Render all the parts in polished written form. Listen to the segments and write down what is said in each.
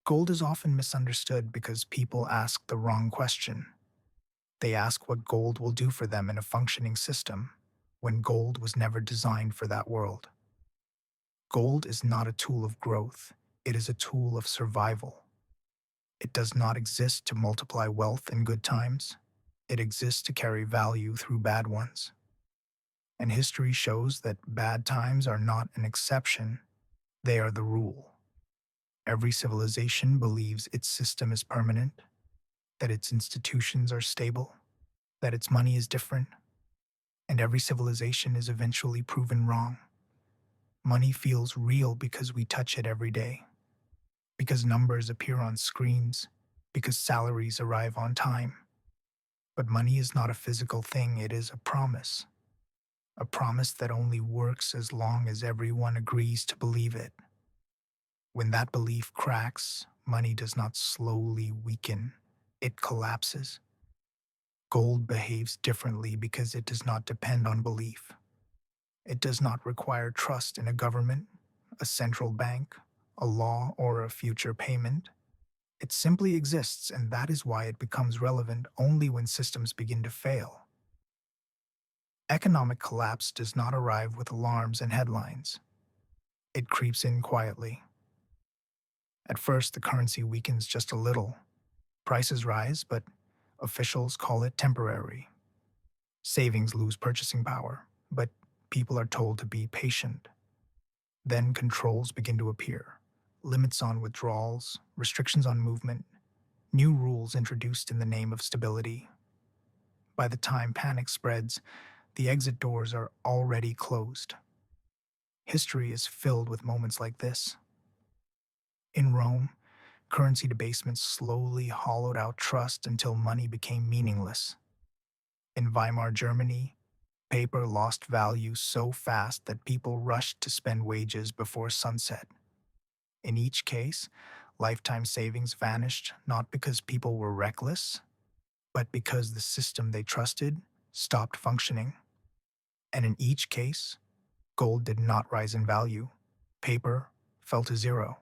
Gold is often misunderstood because people ask the wrong question. They ask what gold will do for them in a functioning system, when gold was never designed for that world. Gold is not a tool of growth, it is a tool of survival. It does not exist to multiply wealth in good times, it exists to carry value through bad ones. And history shows that bad times are not an exception, they are the rule. Every civilization believes its system is permanent, that its institutions are stable, that its money is different, and every civilization is eventually proven wrong. Money feels real because we touch it every day, because numbers appear on screens, because salaries arrive on time. But money is not a physical thing, it is a promise that only works as long as everyone agrees to believe it. When that belief cracks, money does not slowly weaken, it collapses. Gold behaves differently because it does not depend on belief. It does not require trust in a government, a central bank, a law, or a future payment. It simply exists, and that is why it becomes relevant only when systems begin to fail. Economic collapse does not arrive with alarms and headlines. It creeps in quietly. At first, the currency weakens just a little. Prices rise, but officials call it temporary. Savings lose purchasing power, but people are told to be patient. Then controls begin to appear. Limits on withdrawals, restrictions on movement, new rules introduced in the name of stability. By the time panic spreads, the exit doors are already closed. History is filled with moments like this. In Rome, currency debasement slowly hollowed out trust until money became meaningless. In Weimar Germany, paper lost value so fast that people rushed to spend wages before sunset. In each case, lifetime savings vanished not because people were reckless, but because the system they trusted stopped functioning. And in each case, gold did not rise in value. Paper fell to zero.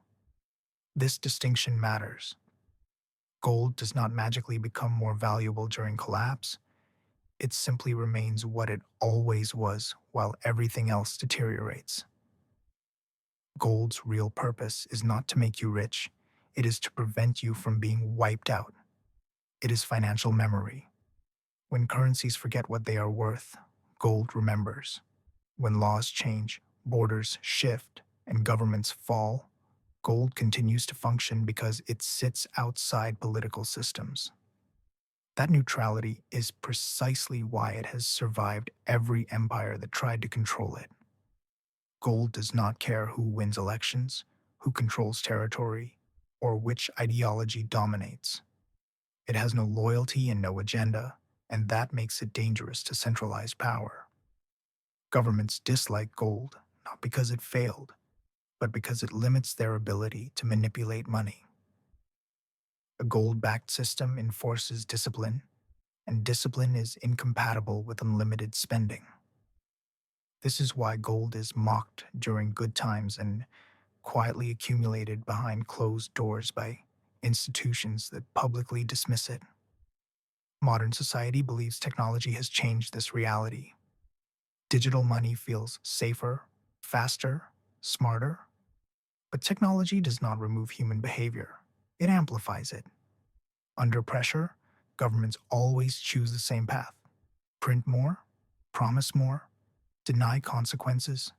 This distinction matters. Gold does not magically become more valuable during collapse. It simply remains what it always was while everything else deteriorates. Gold's real purpose is not to make you rich, it is to prevent you from being wiped out. It is financial memory. When currencies forget what they are worth, gold remembers. When laws change, borders shift, and governments fall, gold continues to function because it sits outside political systems. That neutrality is precisely why it has survived every empire that tried to control it. Gold does not care who wins elections, who controls territory, or which ideology dominates. It has no loyalty and no agenda, and that makes it dangerous to centralized power. Governments dislike gold, not because it failed, but because it limits their ability to manipulate money. A gold-backed system enforces discipline, and discipline is incompatible with unlimited spending. This is why gold is mocked during good times and quietly accumulated behind closed doors by institutions that publicly dismiss it. Modern society believes technology has changed this reality. Digital money feels safer, faster, smarter. But technology does not remove human behavior, it amplifies it. Under pressure, governments always choose the same path: print more, promise more, deny consequences.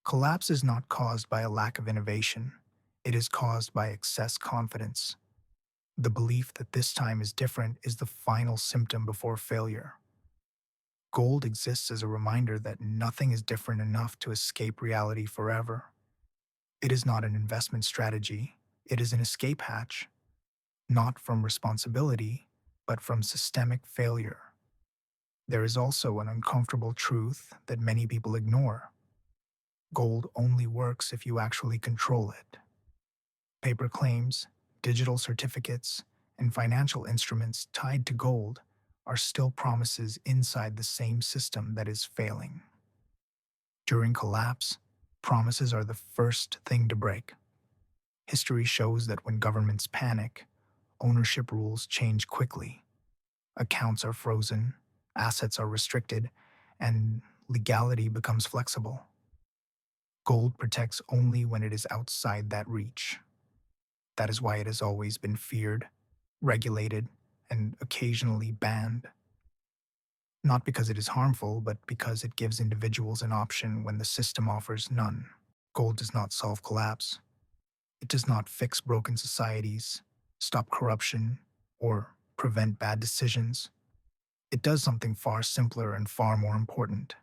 Collapse is not caused by a lack of innovation, it is caused by excess confidence. The belief that this time is different is the final symptom before failure. Gold exists as a reminder that nothing is different enough to escape reality forever. It is not an investment strategy, it is an escape hatch, not from responsibility, but from systemic failure. There is also an uncomfortable truth that many people ignore. Gold only works if you actually control it. Paper claims, digital certificates, and financial instruments tied to gold are still promises inside the same system that is failing. During collapse, promises are the first thing to break. History shows that when governments panic, ownership rules change quickly. Accounts are frozen, assets are restricted, and legality becomes flexible. Gold protects only when it is outside that reach. That is why it has always been feared, regulated, and occasionally banned. Not because it is harmful, but because it gives individuals an option when the system offers none. Gold does not solve collapse. It does not fix broken societies, stop corruption, or prevent bad decisions. It does something far simpler and far more important.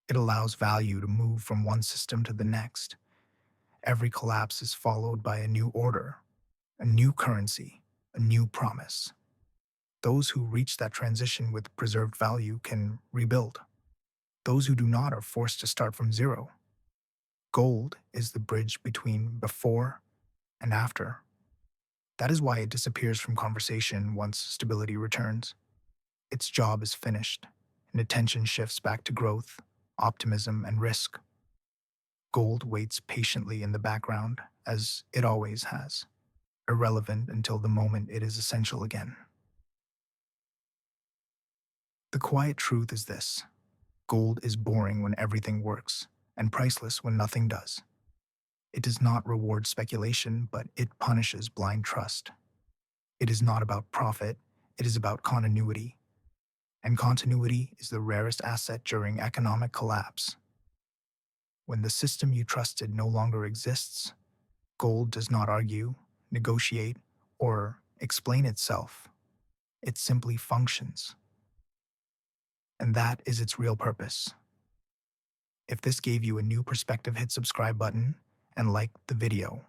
It allows value to move from one system to the next. Every collapse is followed by a new order, a new currency, a new promise. Those who reach that transition with preserved value can rebuild. Those who do not are forced to start from zero. Gold is the bridge between before and after. That is why it disappears from conversation once stability returns. Its job is finished, and attention shifts back to growth, optimism, and risk. Gold waits patiently in the background, as it always has, irrelevant until the moment it is essential again. The quiet truth is this: gold is boring when everything works, and priceless when nothing does. It does not reward speculation, but it punishes blind trust. It is not about profit, it is about continuity. And continuity is the rarest asset during economic collapse. When the system you trusted no longer exists, gold does not argue, negotiate, or explain itself. It simply functions. And that is its real purpose. If this gave you a new perspective, hit subscribe button and like the video.